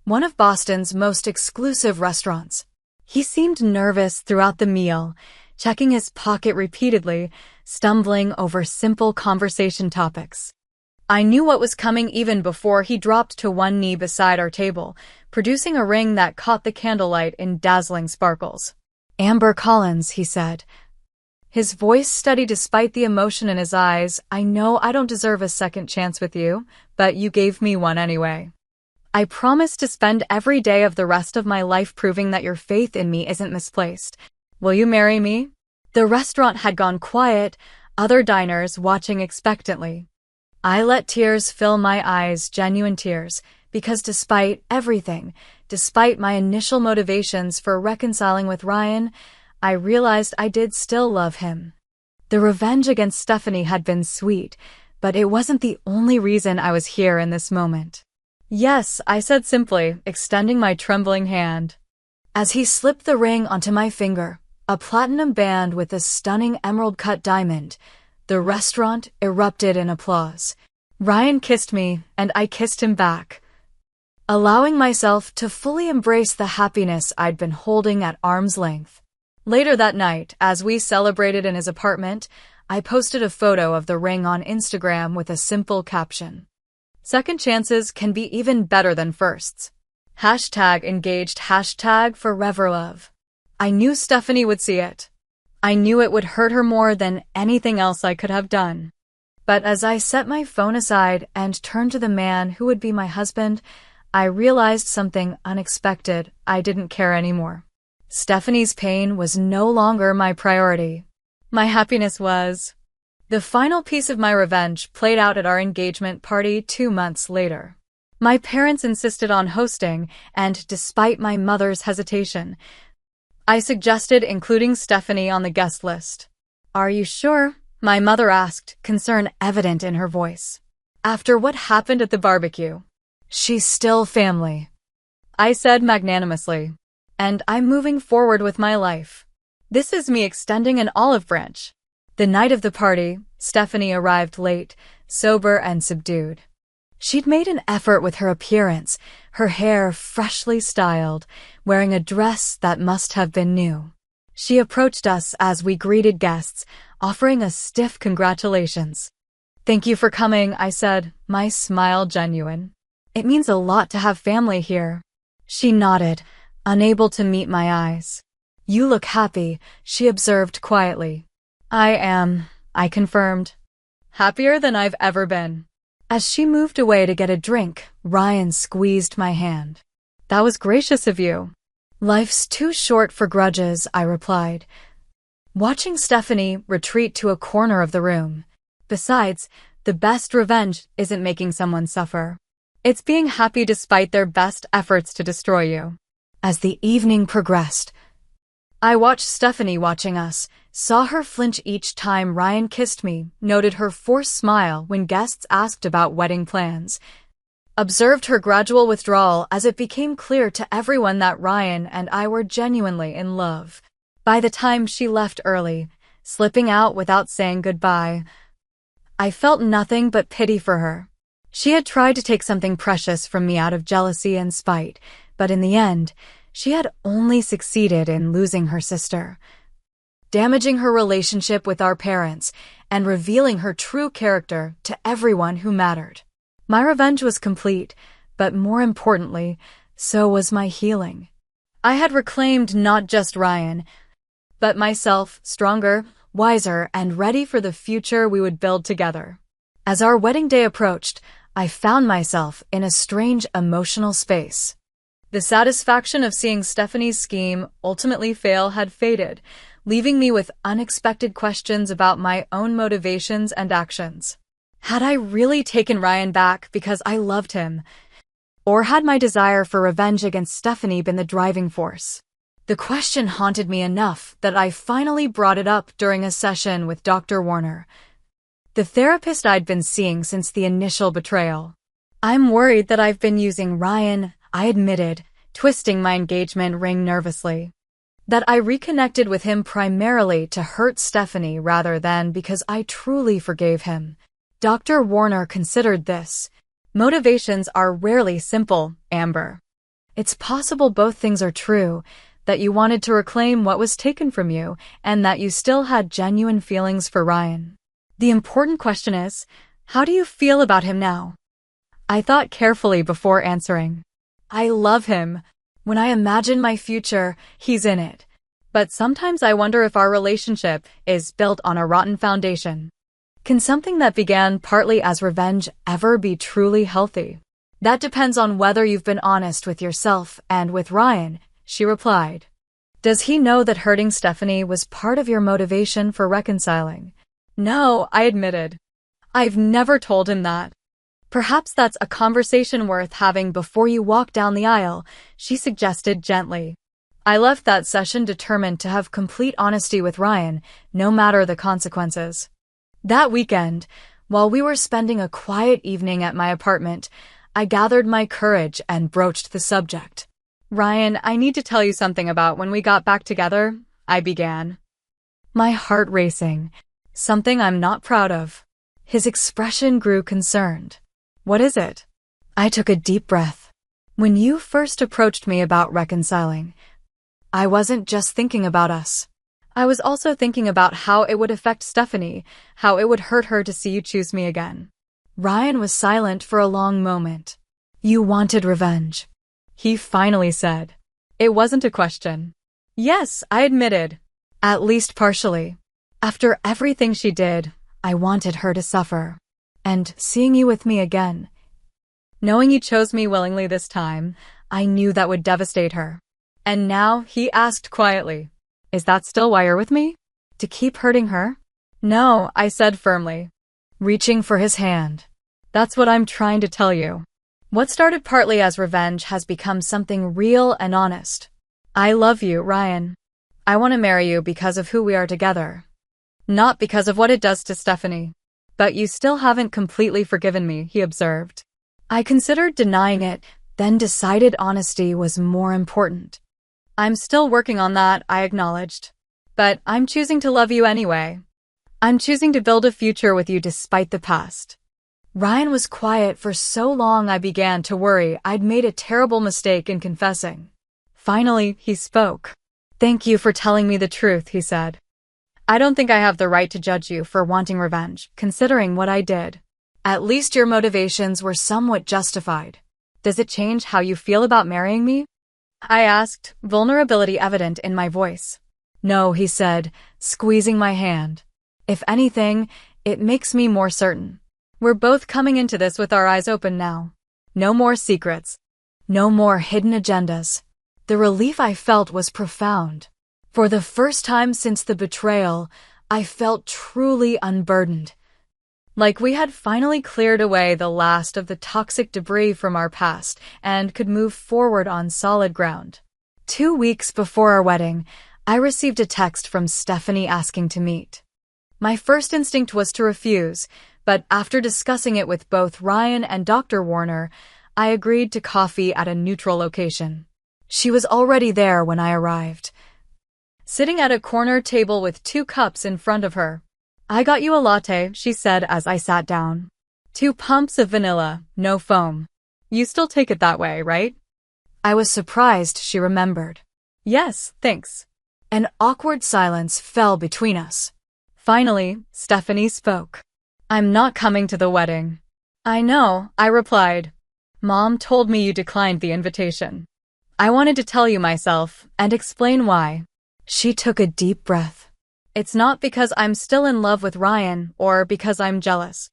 one of Boston's most exclusive restaurants. He seemed nervous throughout the meal, checking his pocket repeatedly, stumbling over simple conversation topics. I knew what was coming even before he dropped to one knee beside our table, producing a ring that caught the candlelight in dazzling sparkles. Amber Collins, he said. His voice steady despite the emotion in his eyes. I know I don't deserve a second chance with you, but you gave me one anyway. I promise to spend every day of the rest of my life proving that your faith in me isn't misplaced. Will you marry me? The restaurant had gone quiet, other diners watching expectantly. I let tears fill my eyes, genuine tears, because despite everything, despite my initial motivations for reconciling with Ryan, I realized I did still love him. The revenge against Stephanie had been sweet, but it wasn't the only reason I was here in this moment. Yes, I said simply, extending my trembling hand. As he slipped the ring onto my finger, a platinum band with a stunning emerald-cut diamond, the restaurant erupted in applause. Ryan kissed me, and I kissed him back, allowing myself to fully embrace the happiness I'd been holding at arm's length. Later that night, as we celebrated in his apartment, I posted a photo of the ring on Instagram with a simple caption. Second chances can be even better than firsts. #engaged, #foreverlove. I knew Stephanie would see it. I knew it would hurt her more than anything else I could have done. But as I set my phone aside and turned to the man who would be my husband, I realized something unexpected. I didn't care anymore. Stephanie's pain was no longer my priority. My happiness was. The final piece of my revenge played out at our engagement party 2 months later. My parents insisted on hosting, and despite my mother's hesitation, I suggested including Stephanie on the guest list. Are you sure? My mother asked, concern evident in her voice. After what happened at the barbecue, she's still family. I said magnanimously. And I'm moving forward with my life. This is me extending an olive branch. The night of the party, Stephanie arrived late, sober and subdued. She'd made an effort with her appearance, her hair freshly styled, wearing a dress that must have been new. She approached us as we greeted guests, offering a stiff congratulations. "Thank you for coming," I said, my smile genuine. "It means a lot to have family here." She nodded, unable to meet my eyes. "You look happy," she observed quietly. "I am," I confirmed. "Happier than I've ever been." As she moved away to get a drink, Ryan squeezed my hand. "That was gracious of you." "Life's too short for grudges," I replied, watching Stephanie retreat to a corner of the room. Besides, the best revenge isn't making someone suffer. It's being happy despite their best efforts to destroy you. As the evening progressed, I watched Stephanie watching us, saw her flinch each time Ryan kissed me, noted her forced smile when guests asked about wedding plans, observed her gradual withdrawal as it became clear to everyone that Ryan and I were genuinely in love. By the time she left early, slipping out without saying goodbye, I felt nothing but pity for her. She had tried to take something precious from me out of jealousy and spite, but in the end, she had only succeeded in losing her sister, damaging her relationship with our parents, and revealing her true character to everyone who mattered. My revenge was complete, but more importantly, so was my healing. I had reclaimed not just Ryan, but myself, stronger, wiser, and ready for the future we would build together. As our wedding day approached, I found myself in a strange emotional space. The satisfaction of seeing Stephanie's scheme ultimately fail had faded, leaving me with unexpected questions about my own motivations and actions. Had I really taken Ryan back because I loved him? Or had my desire for revenge against Stephanie been the driving force? The question haunted me enough that I finally brought it up during a session with Dr. Warner, the therapist I'd been seeing since the initial betrayal. "I'm worried that I've been using Ryan," I admitted, twisting my engagement ring nervously. "That I reconnected with him primarily to hurt Stephanie rather than because I truly forgave him." Dr. Warner considered this. "Motivations are rarely simple, Amber. It's possible both things are true, that you wanted to reclaim what was taken from you, and that you still had genuine feelings for Ryan. The important question is, how do you feel about him now?" I thought carefully before answering. "I love him. When I imagine my future, he's in it. But sometimes I wonder if our relationship is built on a rotten foundation. Can something that began partly as revenge ever be truly healthy?" "That depends on whether you've been honest with yourself and with Ryan," she replied. "Does he know that hurting Stephanie was part of your motivation for reconciling?" "No," I admitted. "I've never told him that." "Perhaps that's a conversation worth having before you walk down the aisle," she suggested gently. I left that session determined to have complete honesty with Ryan, no matter the consequences. That weekend, while we were spending a quiet evening at my apartment, I gathered my courage and broached the subject. "Ryan, I need to tell you something about when we got back together," I began. My heart racing, something I'm not proud of. His expression grew concerned. "What is it?" I took a deep breath. "When you first approached me about reconciling, I wasn't just thinking about us. I was also thinking about how it would affect Stephanie, how it would hurt her to see you choose me again." Ryan was silent for a long moment. "You wanted revenge," he finally said. It wasn't a question. "Yes," I admitted. "At least partially. After everything she did, I wanted her to suffer. And seeing you with me again, knowing you chose me willingly this time, I knew that would devastate her." "And now," he asked quietly, "is that still why you're with me? To keep hurting her?" "No," I said firmly, reaching for his hand. "That's what I'm trying to tell you. What started partly as revenge has become something real and honest. I love you, Ryan. I want to marry you because of who we are together, not because of what it does to Stephanie." "But you still haven't completely forgiven me," he observed. I considered denying it, then decided honesty was more important. I'm still working on that, I acknowledged. But I'm choosing to love you anyway. I'm choosing to build a future with you despite the past. Ryan was quiet for so long I began to worry I'd made a terrible mistake in confessing. Finally, he spoke. Thank you for telling me the truth, he said. I don't think I have the right to judge you for wanting revenge, considering what I did. At least your motivations were somewhat justified. Does it change how you feel about marrying me? I asked, vulnerability evident in my voice. No, he said, squeezing my hand. If anything, it makes me more certain. We're both coming into this with our eyes open now. No more secrets. No more hidden agendas. The relief I felt was profound. For the first time since the betrayal, I felt truly unburdened. Like we had finally cleared away the last of the toxic debris from our past and could move forward on solid ground. 2 weeks before our wedding, I received a text from Stephanie asking to meet. My first instinct was to refuse, but after discussing it with both Ryan and Dr. Warner, I agreed to coffee at a neutral location. She was already there when I arrived, sitting at a corner table with 2 cups in front of her. I got you a latte, she said as I sat down. 2 pumps of vanilla, no foam. You still take it that way, right? I was surprised she remembered. Yes, thanks. An awkward silence fell between us. Finally, Stephanie spoke. I'm not coming to the wedding. I know, I replied. Mom told me you declined the invitation. I wanted to tell you myself and explain why. She took a deep breath. It's not because I'm still in love with Ryan or because I'm jealous,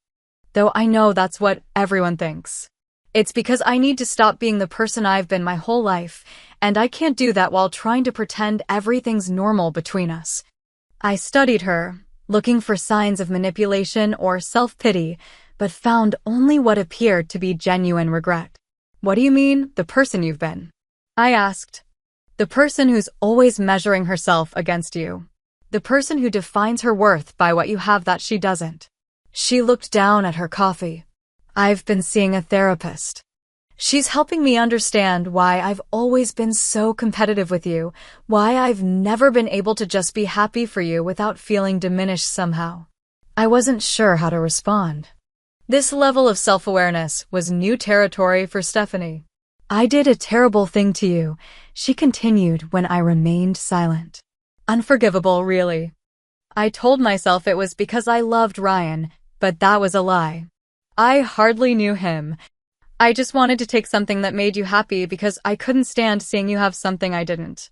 though I know that's what everyone thinks. It's because I need to stop being the person I've been my whole life, and I can't do that while trying to pretend everything's normal between us. I studied her, looking for signs of manipulation or self-pity, but found only what appeared to be genuine regret. What do you mean, the person you've been? I asked. The person who's always measuring herself against you. The person who defines her worth by what you have that she doesn't. She looked down at her coffee. I've been seeing a therapist. She's helping me understand why I've always been so competitive with you, why I've never been able to just be happy for you without feeling diminished somehow. I wasn't sure how to respond. This level of self-awareness was new territory for Stephanie. I did a terrible thing to you, she continued when I remained silent. Unforgivable, really. I told myself it was because I loved Ryan, but that was a lie. I hardly knew him. I just wanted to take something that made you happy because I couldn't stand seeing you have something I didn't.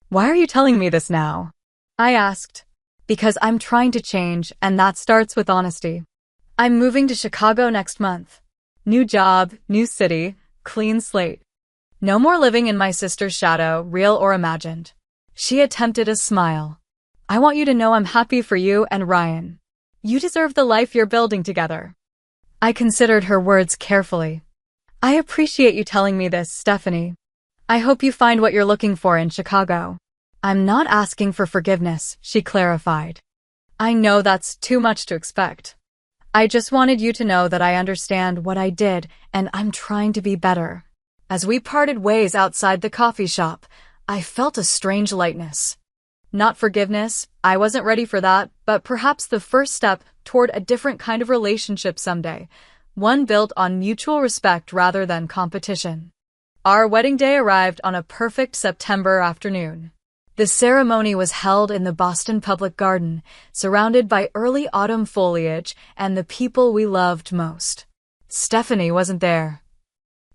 Why are you telling me this now? I asked. Because I'm trying to change, and that starts with honesty. I'm moving to Chicago next month. New job, new city, clean slate. No more living in my sister's shadow, real or imagined. She attempted a smile. I want you to know I'm happy for you and Ryan. You deserve the life you're building together. I considered her words carefully. I appreciate you telling me this, Stephanie. I hope you find what you're looking for in Chicago. I'm not asking for forgiveness, she clarified. I know that's too much to expect. I just wanted you to know that I understand what I did and I'm trying to be better. As we parted ways outside the coffee shop, I felt a strange lightness. Not forgiveness, I wasn't ready for that, but perhaps the first step toward a different kind of relationship someday, one built on mutual respect rather than competition. Our wedding day arrived on a perfect September afternoon. The ceremony was held in the Boston Public Garden, surrounded by early autumn foliage and the people we loved most. Stephanie wasn't there.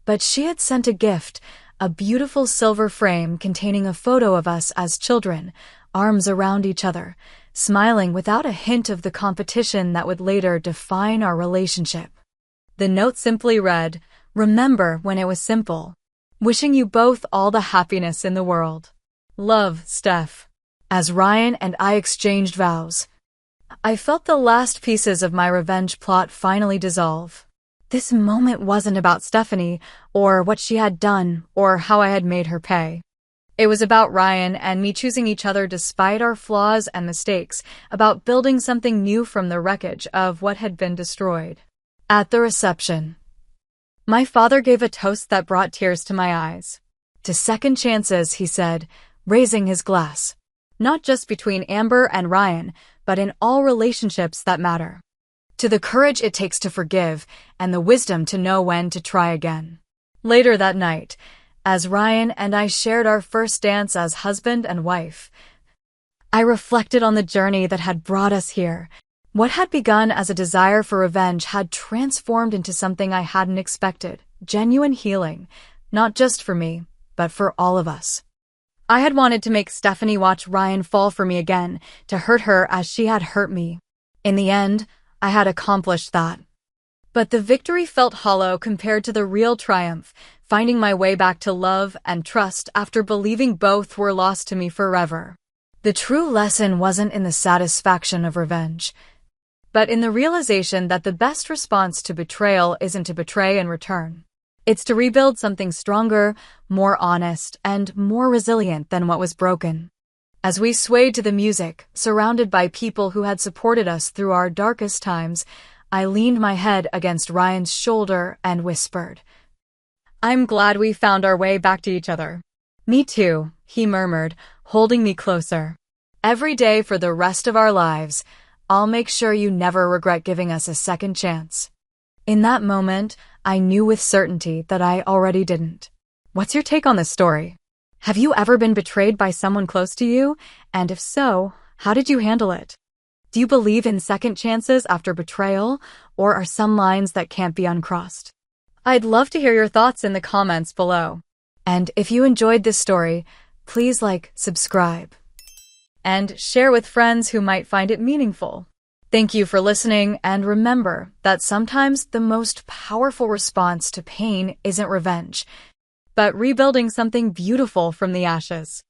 But she had sent a gift, a beautiful silver frame containing a photo of us as children, arms around each other, smiling without a hint of the competition that would later define our relationship. The note simply read, "Remember when it was simple. Wishing you both all the happiness in the world. Love, Steph." As Ryan and I exchanged vows, I felt the last pieces of my revenge plot finally dissolve. This moment wasn't about Stephanie, or what she had done, or how I had made her pay. It was about Ryan and me choosing each other despite our flaws and mistakes, about building something new from the wreckage of what had been destroyed. At the reception, My father gave a toast that brought tears to my eyes. To second chances, he said, raising his glass. Not just between Amber and Ryan, but in all relationships that matter. To the courage it takes to forgive and the wisdom to know when to try again. Later that night, as Ryan and I shared our first dance as husband and wife, I reflected on the journey that had brought us here. What had begun as a desire for revenge had transformed into something I hadn't expected, genuine healing, not just for me, but for all of us. I had wanted to make Stephanie watch Ryan fall for me again, to hurt her as she had hurt me. In the end, I had accomplished that. But the victory felt hollow compared to the real triumph, finding my way back to love and trust after believing both were lost to me forever. The true lesson wasn't in the satisfaction of revenge, but in the realization that the best response to betrayal isn't to betray in return. It's to rebuild something stronger, more honest, and more resilient than what was broken. As we swayed to the music, surrounded by people who had supported us through our darkest times, I leaned my head against Ryan's shoulder and whispered, "I'm glad we found our way back to each other." "Me too," he murmured, holding me closer. "Every day for the rest of our lives, I'll make sure you never regret giving us a second chance." In that moment, I knew with certainty that I already didn't. What's your take on this story? Have you ever been betrayed by someone close to you? And if so, how did you handle it? Do you believe in second chances after betrayal, or are some lines that can't be uncrossed? I'd love to hear your thoughts in the comments below. And if you enjoyed this story, please like, subscribe, and share with friends who might find it meaningful. Thank you for listening, and remember that sometimes the most powerful response to pain isn't revenge, but rebuilding something beautiful from the ashes.